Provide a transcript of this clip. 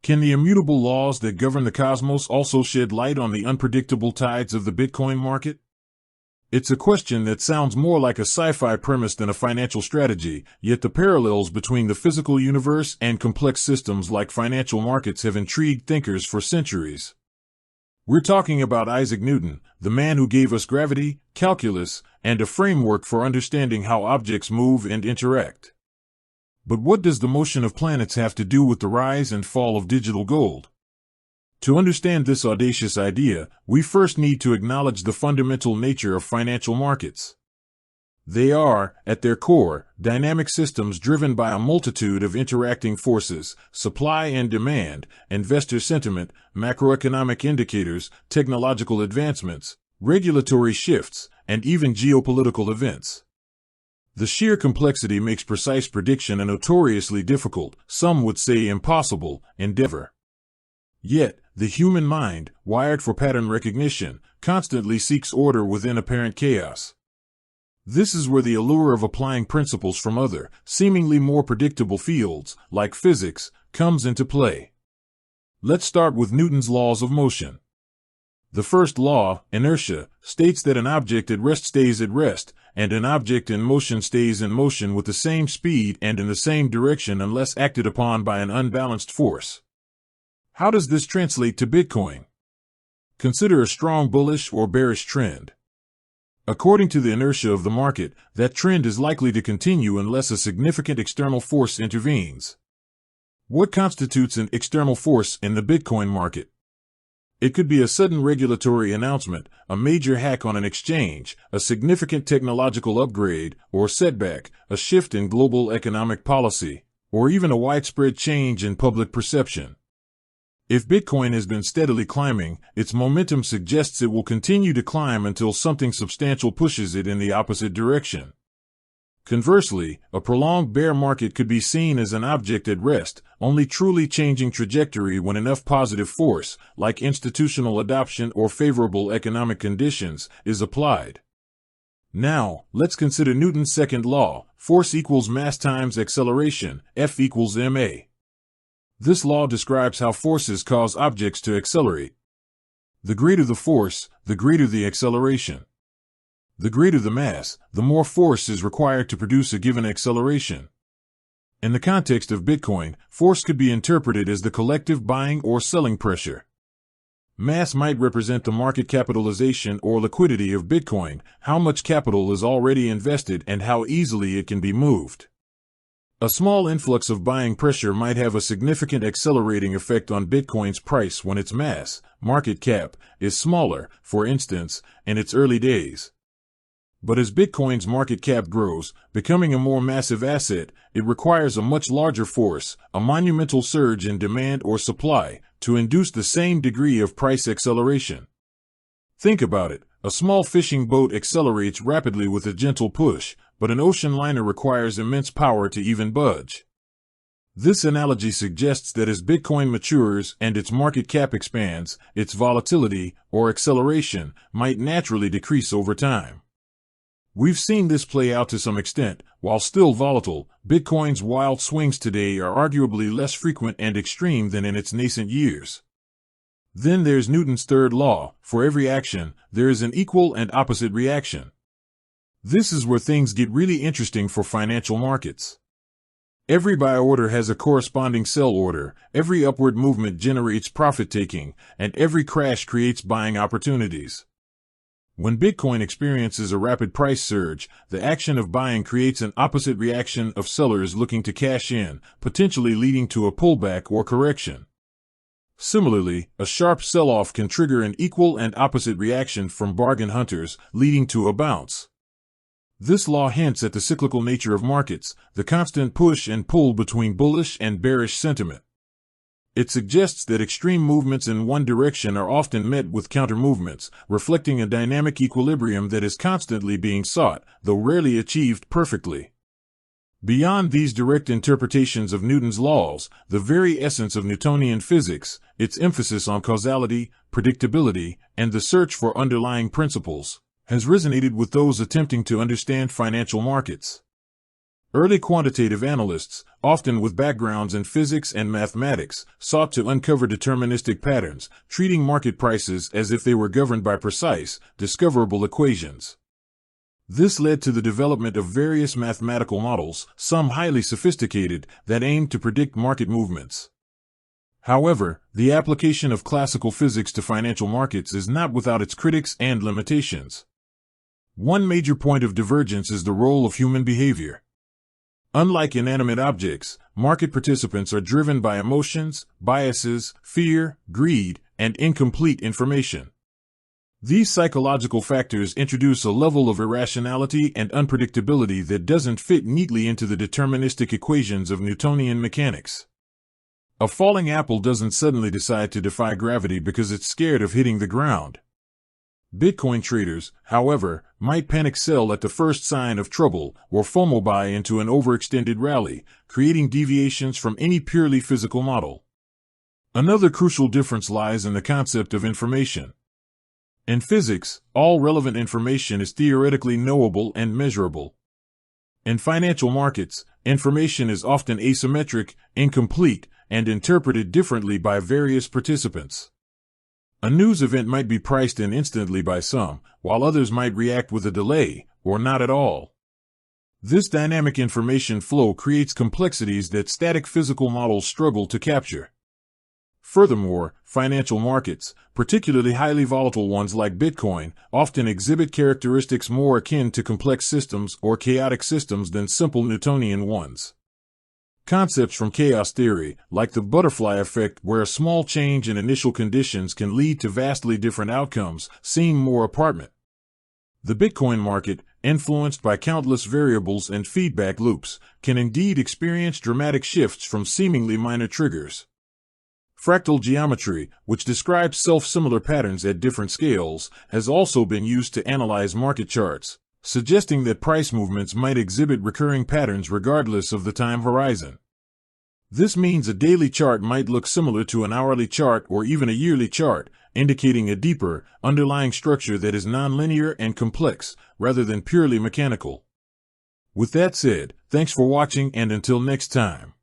Can the immutable laws that govern the cosmos also shed light on the unpredictable tides of the Bitcoin market? It's a question that sounds more like a sci-fi premise than a financial strategy, yet the parallels between the physical universe and complex systems like financial markets have intrigued thinkers for centuries. We're talking about Isaac Newton, the man who gave us gravity, calculus, and a framework for understanding how objects move and interact. But what does the motion of planets have to do with the rise and fall of digital gold? To understand this audacious idea, we first need to acknowledge the fundamental nature of financial markets. They are, at their core, dynamic systems driven by a multitude of interacting forces: supply and demand, investor sentiment, macroeconomic indicators, technological advancements, regulatory shifts, and even geopolitical events. The sheer complexity makes precise prediction a notoriously difficult, some would say impossible, endeavor. Yet, the human mind, wired for pattern recognition, constantly seeks order within apparent chaos. This is where the allure of applying principles from other, seemingly more predictable fields, like physics, comes into play. Let's start with Newton's laws of motion. The first law, inertia, states that an object at rest stays at rest, and an object in motion stays in motion with the same speed and in the same direction unless acted upon by an unbalanced force. How does this translate to Bitcoin? Consider a strong bullish or bearish trend. According to the inertia of the market, that trend is likely to continue unless a significant external force intervenes. What constitutes an external force in the Bitcoin market? It could be a sudden regulatory announcement, a major hack on an exchange, a significant technological upgrade or setback, a shift in global economic policy, or even a widespread change in public perception. If Bitcoin has been steadily climbing, its momentum suggests it will continue to climb until something substantial pushes it in the opposite direction. Conversely, a prolonged bear market could be seen as an object at rest, only truly changing trajectory when enough positive force, like institutional adoption or favorable economic conditions, is applied. Now, let's consider Newton's second law: force equals mass times acceleration, F equals ma. This law describes how forces cause objects to accelerate. The greater the force, the greater the acceleration. The greater the mass, the more force is required to produce a given acceleration. In the context of Bitcoin, force could be interpreted as the collective buying or selling pressure. Mass might represent the market capitalization or liquidity of Bitcoin, how much capital is already invested and how easily it can be moved. A small influx of buying pressure might have a significant accelerating effect on Bitcoin's price when its mass, market cap, is smaller, for instance, in its early days. But as Bitcoin's market cap grows, becoming a more massive asset, it requires a much larger force, a monumental surge in demand or supply, to induce the same degree of price acceleration. Think about it. A small fishing boat accelerates rapidly with a gentle push, but an ocean liner requires immense power to even budge. This analogy suggests that as Bitcoin matures and its market cap expands, its volatility, or acceleration, might naturally decrease over time. We've seen this play out to some extent. While still volatile, Bitcoin's wild swings today are arguably less frequent and extreme than in its nascent years. Then there's Newton's third law: for every action, there is an equal and opposite reaction. This is where things get really interesting for financial markets. Every buy order has a corresponding sell order, every upward movement generates profit-taking, and every crash creates buying opportunities. When Bitcoin experiences a rapid price surge, the action of buying creates an opposite reaction of sellers looking to cash in, potentially leading to a pullback or correction. Similarly, a sharp sell-off can trigger an equal and opposite reaction from bargain hunters, leading to a bounce. This law hints at the cyclical nature of markets, the constant push and pull between bullish and bearish sentiment. It suggests that extreme movements in one direction are often met with counter-movements, reflecting a dynamic equilibrium that is constantly being sought, though rarely achieved perfectly. Beyond these direct interpretations of Newton's laws, the very essence of Newtonian physics, its emphasis on causality, predictability, and the search for underlying principles, has resonated with those attempting to understand financial markets. Early quantitative analysts, often with backgrounds in physics and mathematics, sought to uncover deterministic patterns, treating market prices as if they were governed by precise, discoverable equations. This led to the development of various mathematical models, some highly sophisticated, that aimed to predict market movements. However, the application of classical physics to financial markets is not without its critics and limitations. One major point of divergence is the role of human behavior. Unlike inanimate objects, market participants are driven by emotions, biases, fear, greed, and incomplete information. These psychological factors introduce a level of irrationality and unpredictability that doesn't fit neatly into the deterministic equations of Newtonian mechanics. A falling apple doesn't suddenly decide to defy gravity because it's scared of hitting the ground. Bitcoin traders, however, might panic sell at the first sign of trouble or FOMO buy into an overextended rally, creating deviations from any purely physical model. Another crucial difference lies in the concept of information. In physics, all relevant information is theoretically knowable and measurable. In financial markets, information is often asymmetric, incomplete, and interpreted differently by various participants. A news event might be priced in instantly by some, while others might react with a delay, or not at all. This dynamic information flow creates complexities that static physical models struggle to capture. Furthermore, financial markets, particularly highly volatile ones like Bitcoin, often exhibit characteristics more akin to complex systems or chaotic systems than simple Newtonian ones. Concepts from chaos theory, like the butterfly effect where a small change in initial conditions can lead to vastly different outcomes, seem more apparent. The Bitcoin market, influenced by countless variables and feedback loops, can indeed experience dramatic shifts from seemingly minor triggers. Fractal geometry, which describes self-similar patterns at different scales, has also been used to analyze market charts, suggesting that price movements might exhibit recurring patterns regardless of the time horizon. This means a daily chart might look similar to an hourly chart or even a yearly chart, indicating a deeper, underlying structure that is nonlinear and complex, rather than purely mechanical. With that said, thanks for watching and until next time.